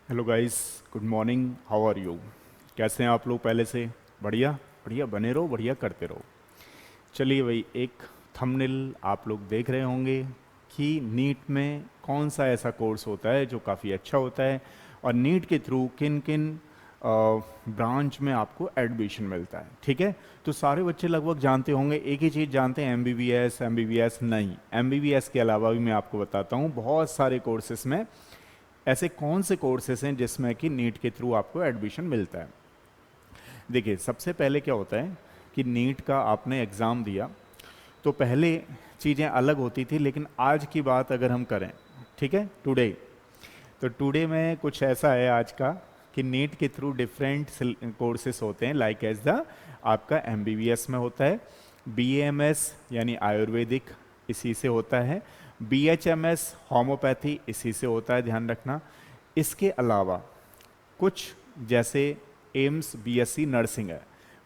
Hello guys, good morning. How are you? कैसे हैं आप लोग? पहले से बढ़िया बढ़िया बने रहो, बढ़िया करते रहो। चलिए भाई, एक थंबनेल आप लोग देख रहे होंगे कि नीट में कौन सा ऐसा कोर्स होता है जो काफ़ी अच्छा होता है और नीट के थ्रू किन किन ब्रांच में आपको एडमिशन मिलता है। ठीक है, तो सारे बच्चे लगभग जानते होंगे, एक ही चीज़ जानते हैं, एमबीबीएस। एमबीबीएस नहीं, एमबीबीएस के अलावा भी मैं आपको बताता हूँ बहुत सारे कोर्सेस में ऐसे कौन से कोर्सेस हैं जिसमें कि नीट के थ्रू आपको एडमिशन मिलता है। देखिए, सबसे पहले क्या होता है कि नीट का आपने एग्ज़ाम दिया तो पहले चीज़ें अलग होती थी, लेकिन आज की बात अगर हम करें, ठीक है, टुडे, तो टुडे में कुछ ऐसा है आज का कि नीट के थ्रू डिफरेंट कोर्सेस होते हैं, लाइक एज द आपका एमबीबीएस में होता है, बीएमएस यानी आयुर्वेदिक इसी से होता है, बीएचएमएस होम्योपैथी इसी से होता है, ध्यान रखना। इसके अलावा कुछ जैसे एम्स बीएससी नर्सिंग है,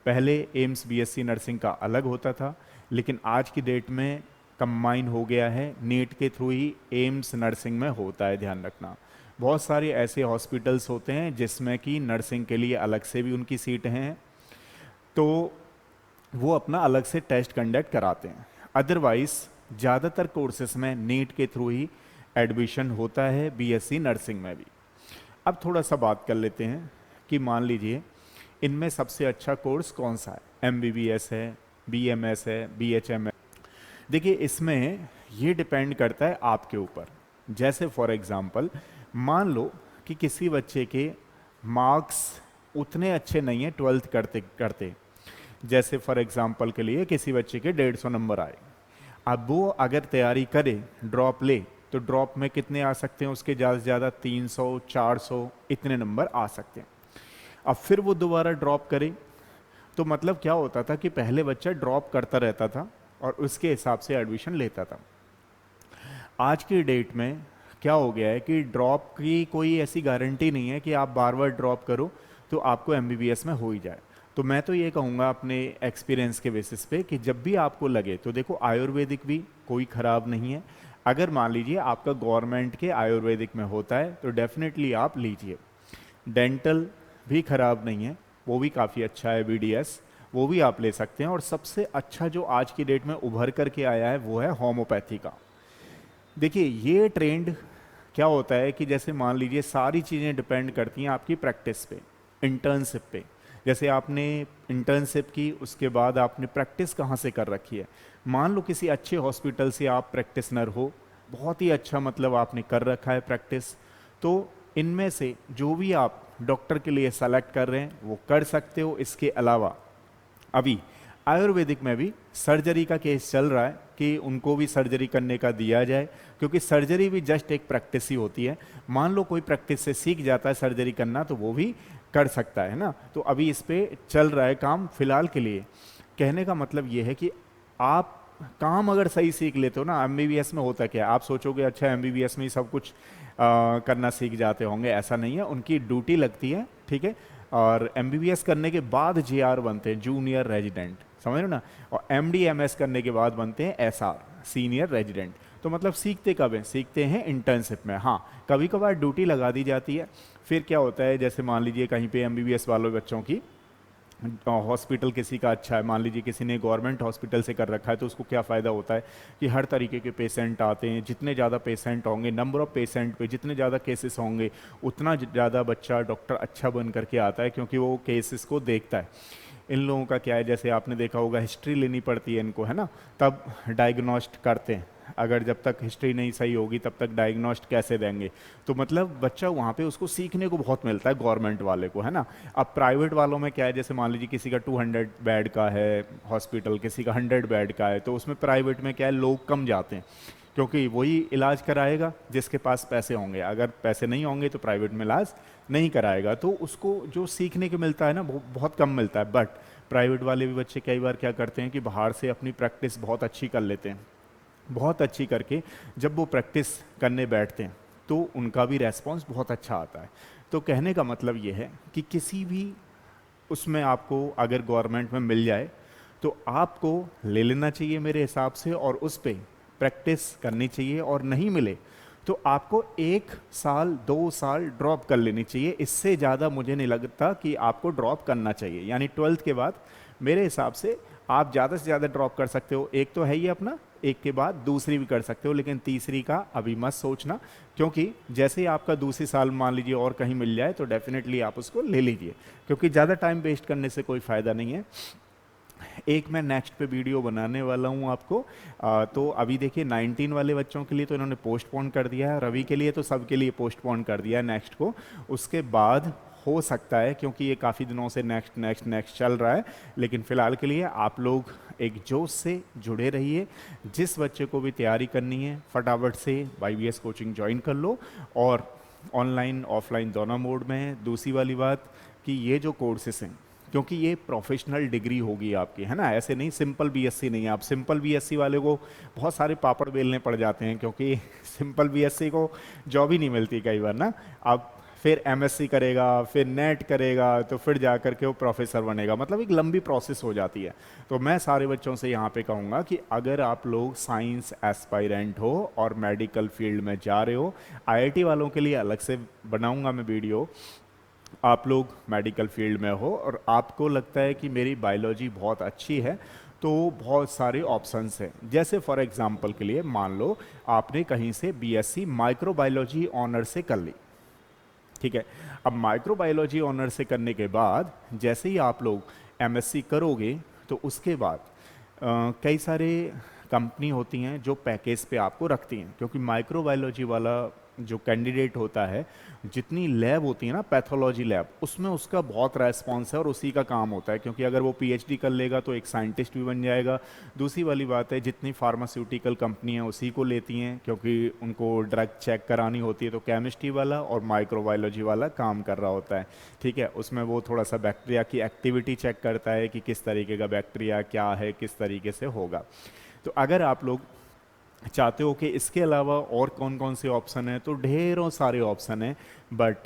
पहले एम्स बीएससी नर्सिंग का अलग होता था, लेकिन आज की डेट में कंबाइन हो गया है, नीट के थ्रू ही एम्स नर्सिंग में होता है, ध्यान रखना। बहुत सारे ऐसे हॉस्पिटल्स होते हैं जिसमें कि नर्सिंग के लिए अलग से भी उनकी सीट हैं, तो वो अपना अलग से टेस्ट कंडक्ट कराते हैं। अदरवाइज ज़्यादातर कोर्सेज में नीट के थ्रू ही एडमिशन होता है, बीएससी नर्सिंग में भी। अब थोड़ा सा बात कर लेते हैं कि मान लीजिए इनमें सबसे अच्छा कोर्स कौन सा है। एमबीबीएस है, बीएमएस है, बीएचएमएस। देखिए, इसमें ये डिपेंड करता है आपके ऊपर। जैसे फॉर एग्जांपल मान लो कि किसी बच्चे के मार्क्स उतने अच्छे नहीं हैं ट्वेल्थ करते करते, जैसे फॉर एग्जांपल के लिए किसी बच्चे के 150 नंबर आए, अब वो अगर तैयारी करे, ड्रॉप ले, तो ड्रॉप में कितने आ सकते हैं उसके? ज़्यादा से ज़्यादा 300 400 इतने नंबर आ सकते हैं। अब फिर वो दोबारा ड्रॉप करे तो मतलब क्या होता था कि पहले बच्चा ड्रॉप करता रहता था और उसके हिसाब से एडमिशन लेता था। आज की डेट में क्या हो गया है कि ड्रॉप की कोई ऐसी गारंटी नहीं है कि आप बार बार ड्रॉप करो तो आपको एमबीबीएस में हो ही जाए। तो मैं तो ये कहूँगा अपने एक्सपीरियंस के बेसिस पे कि जब भी आपको लगे, तो देखो आयुर्वेदिक भी कोई ख़राब नहीं है। अगर मान लीजिए आपका गवर्नमेंट के आयुर्वेदिक में होता है तो डेफिनेटली आप लीजिए। डेंटल भी ख़राब नहीं है, वो भी काफ़ी अच्छा है, बीडीएस, वो भी आप ले सकते हैं। और सबसे अच्छा जो आज की डेट में उभर करके आया है वो है होम्योपैथी का। देखिए, ये ट्रेंड क्या होता है कि जैसे मान लीजिए सारी चीज़ें डिपेंड करती हैं आपकी प्रैक्टिस पे, इंटर्नशिप पे। जैसे आपने इंटर्नशिप की, उसके बाद आपने प्रैक्टिस कहाँ से कर रखी है। मान लो किसी अच्छे हॉस्पिटल से आप प्रैक्टिसनर हो, बहुत ही अच्छा, मतलब आपने कर रखा है प्रैक्टिस, तो इनमें से जो भी आप डॉक्टर के लिए सेलेक्ट कर रहे हैं वो कर सकते हो। इसके अलावा अभी आयुर्वेदिक में भी सर्जरी का केस चल रहा है कि उनको भी सर्जरी करने का दिया जाए, क्योंकि सर्जरी भी जस्ट एक प्रैक्टिस ही होती है। मान लो कोई प्रैक्टिस से सीख जाता है सर्जरी करना तो वो भी कर सकता है ना। तो अभी इस पे चल रहा है काम फिलहाल के लिए। कहने का मतलब ये है कि आप काम अगर सही सीख लेते हो ना, एमबीबीएस में होता क्या है, आप सोचोगे अच्छा एमबीबीएस में ही सब कुछ करना सीख जाते होंगे, ऐसा नहीं है। उनकी ड्यूटी लगती है, ठीक है, और एमबीबीएस करने के बाद जीआर बनते हैं, जूनियर रेजिडेंट, समझ रहे हो ना। और एमडीएमएस करने के बाद बनते हैं एसआर, सीनियर रेजिडेंट। तो मतलब सीखते कब हैं? सीखते हैं इंटर्नशिप में। हाँ, कभी कभार ड्यूटी लगा दी जाती है। फिर क्या होता है, जैसे मान लीजिए कहीं पे एमबीबीएस वालों बच्चों की हॉस्पिटल किसी का अच्छा है, मान लीजिए किसी ने गवर्नमेंट हॉस्पिटल से कर रखा है, तो उसको क्या फ़ायदा होता है कि हर तरीके के पेशेंट आते हैं। जितने ज़्यादा पेशेंट होंगे, नंबर ऑफ़ पेशेंट पे जितने ज़्यादा केसेस होंगे, उतना ज़्यादा बच्चा डॉक्टर अच्छा बन करके आता है, क्योंकि वो केसेस को देखता है। इन लोगों का क्या है, जैसे आपने देखा होगा हिस्ट्री लेनी पड़ती है इनको, है ना, तब डायग्नोस्ट करते हैं। अगर जब तक हिस्ट्री नहीं सही होगी तब तक डायग्नोस्ट कैसे देंगे। तो मतलब बच्चा वहाँ पे उसको सीखने को बहुत मिलता है गवर्नमेंट वाले को, है ना। अब प्राइवेट वालों में क्या है, जैसे मान लीजिए किसी का 200 बेड का है हॉस्पिटल, किसी का 100 बेड का है, तो उसमें प्राइवेट में क्या है, लोग कम जाते हैं, क्योंकि वही इलाज कराएगा जिसके पास पैसे होंगे। अगर पैसे नहीं होंगे तो प्राइवेट में इलाज नहीं कराएगा, तो उसको जो सीखने को मिलता है ना वो बहुत कम मिलता है। बट प्राइवेट वाले भी बच्चे कई बार क्या करते हैं कि बाहर से अपनी प्रैक्टिस बहुत अच्छी कर लेते हैं। बहुत अच्छी करके जब वो प्रैक्टिस करने बैठते हैं तो उनका भी रेस्पॉन्स बहुत अच्छा आता है। तो कहने का मतलब ये है कि किसी भी उसमें आपको अगर गवर्नमेंट में मिल जाए तो आपको ले लेना चाहिए मेरे हिसाब से, और उस पर प्रैक्टिस करनी चाहिए। और नहीं मिले तो आपको 1 साल 2 साल ड्रॉप कर लेनी चाहिए, इससे ज़्यादा मुझे नहीं लगता कि आपको ड्रॉप करना चाहिए। यानी 12th के बाद मेरे हिसाब से आप ज़्यादा से ज़्यादा ड्रॉप कर सकते हो, एक तो है ही अपना, एक के बाद दूसरी भी कर सकते हो, लेकिन तीसरी का अभी मत सोचना, क्योंकि जैसे ही आपका दूसरी साल मान लीजिए और कहीं मिल जाए तो डेफिनेटली आप उसको ले लीजिए, क्योंकि ज़्यादा टाइम वेस्ट करने से कोई फ़ायदा नहीं है। एक मैं नेक्स्ट पे वीडियो बनाने वाला हूँ आपको। तो अभी देखिए 19 वाले बच्चों के लिए तो इन्होंने पोस्टपोन कर दिया है, रवि के लिए तो सबके लिए पोस्टपोन कर दिया है नेक्स्ट को। उसके बाद हो सकता है, क्योंकि ये काफ़ी दिनों से नेक्स्ट नेक्स्ट नेक्स्ट चल रहा है, लेकिन फ़िलहाल के लिए आप लोग एक जोश से जुड़े रहिए। जिस बच्चे को भी तैयारी करनी है फटाफट से YBS कोचिंग ज्वाइन कर लो, और ऑनलाइन ऑफलाइन दोनों मोड में है। दूसरी वाली बात कि ये जो कोर्सेस हैं, क्योंकि ये प्रोफेशनल डिग्री होगी आपकी, है ना, ऐसे नहीं सिंपल BSc नहीं है। आप सिंपल BSc वाले को बहुत सारे पापड़ बेलने पड़ जाते हैं, क्योंकि सिंपल BSc को जॉब ही नहीं मिलती कई बार ना। अब फिर MSc करेगा, फिर नेट करेगा, तो फिर जा कर के वो प्रोफेसर बनेगा, मतलब एक लंबी प्रोसेस हो जाती है। तो मैं सारे बच्चों से यहाँ पे कहूँगा कि अगर आप लोग साइंस एस्पायरेंट हो और मेडिकल फील्ड में जा रहे हो, IIT वालों के लिए अलग से बनाऊँगा मैं वीडियो। आप लोग मेडिकल फील्ड में हो और आपको लगता है कि मेरी बायोलॉजी बहुत अच्छी है, तो बहुत सारे ऑप्शंस हैं। जैसे फॉर एग्जांपल के लिए मान लो आपने कहीं से BSc माइक्रोबायोलॉजी ऑनर से कर ली, ठीक है। अब माइक्रोबायोलॉजी ऑनर से करने के बाद जैसे ही आप लोग MSc करोगे, तो उसके बाद कई सारे कंपनी होती हैं जो पैकेज पे आपको रखती हैं, क्योंकि माइक्रोबायोलॉजी वाला जो कैंडिडेट होता है, जितनी लैब होती है ना पैथोलॉजी लैब, उसमें उसका बहुत रेस्पॉन्स है और उसी का काम होता है, क्योंकि अगर वो PhD कर लेगा तो एक साइंटिस्ट भी बन जाएगा। दूसरी वाली बात है, जितनी फार्मास्यूटिकल कंपनियां उसी को लेती हैं, क्योंकि उनको ड्रग चेक करानी होती है, तो केमिस्ट्री वाला और माइक्रोबायोलॉजी वाला काम कर रहा होता है, ठीक है। उसमें वो थोड़ा सा बैक्टीरिया की एक्टिविटी चेक करता है कि किस तरीके का बैक्टीरिया क्या है, किस तरीके से होगा। तो अगर आप लोग चाहते हो कि इसके अलावा और कौन कौन से ऑप्शन हैं, तो ढेरों सारे ऑप्शन हैं। बट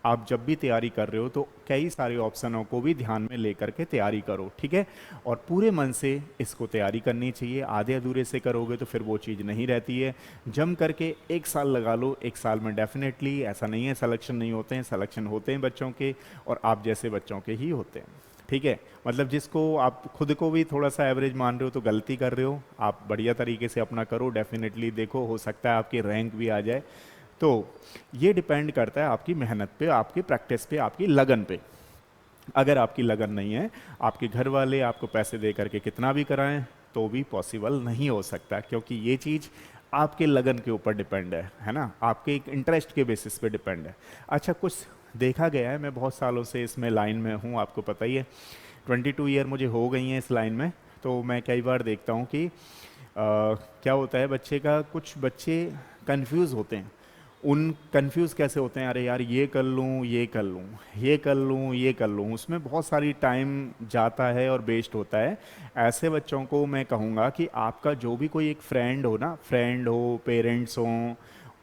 आप जब भी तैयारी कर रहे हो तो कई सारे ऑप्शनों को भी ध्यान में लेकर के तैयारी करो, ठीक है। और पूरे मन से इसको तैयारी करनी चाहिए। आधे अधूरे से करोगे तो फिर वो चीज़ नहीं रहती है। जम करके 1 साल लगा लो, 1 साल में डेफिनेटली, ऐसा नहीं है सिलेक्शन नहीं होते हैं, सिलेक्शन होते हैं बच्चों के, और आप जैसे बच्चों के ही होते हैं, ठीक है। मतलब जिसको आप खुद को भी थोड़ा सा एवरेज मान रहे हो तो गलती कर रहे हो। आप बढ़िया तरीके से अपना करो, डेफिनेटली देखो हो सकता है आपकी रैंक भी आ जाए। तो ये डिपेंड करता है आपकी मेहनत पे, आपकी प्रैक्टिस पे, आपकी लगन पे। अगर आपकी लगन नहीं है, आपके घर वाले आपको पैसे दे करके कितना भी कराएं तो भी पॉसिबल नहीं हो सकता, क्योंकि ये चीज़ आपके लगन के ऊपर डिपेंड है ना, आपके एक इंटरेस्ट के बेसिस पे डिपेंड है। अच्छा, कुछ देखा गया है, मैं बहुत सालों से इसमें लाइन में हूँ, आपको पता ही है, 22 ईयर मुझे हो गई हैं इस लाइन में। तो मैं कई बार देखता हूँ कि क्या होता है बच्चे का, कुछ बच्चे कंफ्यूज होते हैं। उन कंफ्यूज कैसे होते हैं, अरे यार ये कर लूँ, ये कर लूँ, ये कर लूँ, ये कर लूँ, उसमें बहुत सारी टाइम जाता है और वेस्ट होता है। ऐसे बच्चों को मैं कहूँगा कि आपका जो भी कोई एक फ्रेंड हो ना, फ्रेंड हो, पेरेंट्स हों,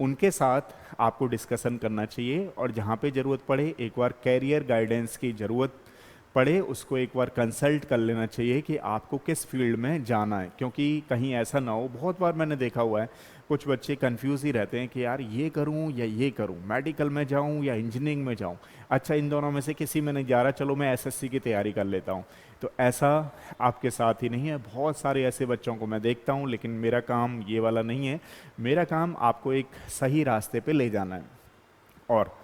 उनके साथ आपको डिस्कशन करना चाहिए, और जहाँ पे ज़रूरत पड़े, एक बार कैरियर गाइडेंस की ज़रूरत पढ़े, उसको एक बार कंसल्ट कर लेना चाहिए कि आपको किस फील्ड में जाना है। क्योंकि कहीं ऐसा ना हो, बहुत बार मैंने देखा हुआ है कुछ बच्चे कंफ्यूज ही रहते हैं कि यार ये करूं या ये करूं, मेडिकल में जाऊं या इंजीनियरिंग में जाऊं, अच्छा इन दोनों में से किसी में नहीं जा रहा, चलो मैं SSC की तैयारी कर लेता हूं। तो ऐसा आपके साथ ही नहीं है, बहुत सारे ऐसे बच्चों को मैं देखता हूं, लेकिन मेरा काम ये वाला नहीं है। मेरा काम आपको एक सही रास्ते पे ले जाना है, और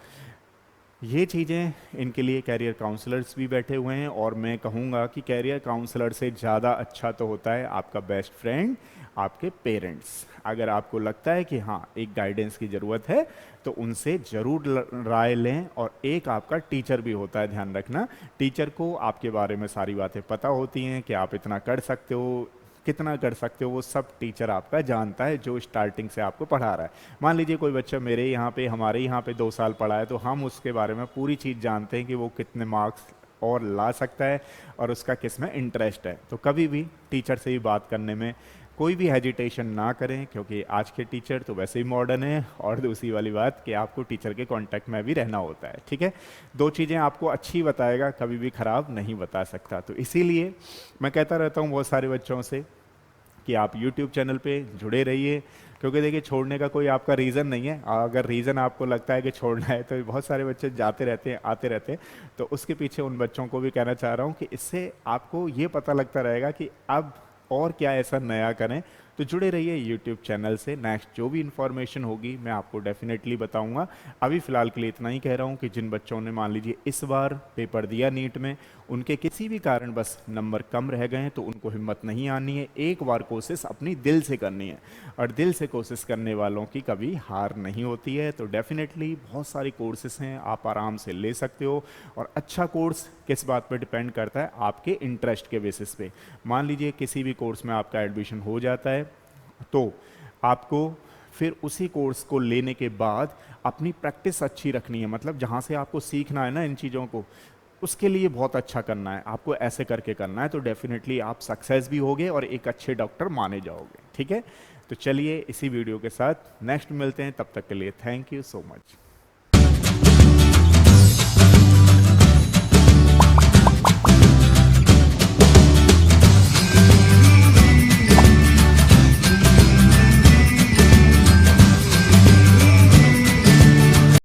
ये चीज़ें, इनके लिए कैरियर काउंसलर्स भी बैठे हुए हैं। और मैं कहूँगा कि कैरियर काउंसलर से ज़्यादा अच्छा तो होता है आपका बेस्ट फ्रेंड, आपके पेरेंट्स। अगर आपको लगता है कि हाँ एक गाइडेंस की ज़रूरत है, तो उनसे ज़रूर राय लें। और एक आपका टीचर भी होता है, ध्यान रखना, टीचर को आपके बारे में सारी बातें पता होती हैं कि आप इतना कर सकते हो, कितना कर सकते हो, वो सब टीचर आपका जानता है जो स्टार्टिंग से आपको पढ़ा रहा है। मान लीजिए कोई बच्चा मेरे यहाँ पे, हमारे यहाँ पे 2 साल पढ़ा है, तो हम उसके बारे में पूरी चीज़ जानते हैं कि वो कितने मार्क्स और ला सकता है और उसका किस में इंटरेस्ट है। तो कभी भी टीचर से ही बात करने में कोई भी हेजिटेशन ना करें, क्योंकि आज के टीचर तो वैसे ही मॉडर्न है। और दूसरी वाली बात कि आपको टीचर के कांटेक्ट में भी रहना होता है, ठीक है। 2 चीज़ें आपको अच्छी बताएगा, कभी भी ख़राब नहीं बता सकता। तो इसीलिए मैं कहता रहता हूँ बहुत सारे बच्चों से कि आप यूट्यूब चैनल पे जुड़े रहिए, क्योंकि देखिए छोड़ने का कोई आपका रीज़न नहीं है। अगर रीज़न आपको लगता है कि छोड़ना है तो बहुत सारे बच्चे जाते रहते हैं, आते रहते हैं, तो उसके पीछे उन बच्चों को भी कहना चाह रहा हूँ कि इससे आपको ये पता लगता रहेगा कि अब और क्या ऐसा नया करें। तो जुड़े रहिए यूट्यूब चैनल से, नेक्स्ट जो भी इन्फॉर्मेशन होगी मैं आपको डेफिनेटली बताऊंगा। अभी फ़िलहाल के लिए इतना ही कह रहा हूँ कि जिन बच्चों ने मान लीजिए इस बार पेपर दिया नीट में, उनके किसी भी कारण बस नंबर कम रह गए हैं, तो उनको हिम्मत नहीं आनी है, एक बार कोशिश अपनी दिल से करनी है, और दिल से कोशिश करने वालों की कभी हार नहीं होती है। तो डेफिनेटली बहुत सारी कोर्सेस हैं, आप आराम से ले सकते हो। और अच्छा कोर्स किस बात पर डिपेंड करता है? आपके इंटरेस्ट के बेसिस पे। मान लीजिए किसी भी कोर्स में आपका एडमिशन हो जाता है, तो आपको फिर उसी कोर्स को लेने के बाद अपनी प्रैक्टिस अच्छी रखनी है, मतलब जहाँ से आपको सीखना है ना इन चीज़ों को, उसके लिए बहुत अच्छा करना है, आपको ऐसे करके करना है, तो डेफिनेटली आप सक्सेस भी होगे और एक अच्छे डॉक्टर माने जाओगे। ठीक है, तो चलिए इसी वीडियो के साथ नेक्स्ट मिलते हैं, तब तक के लिए थैंक यू सो मच।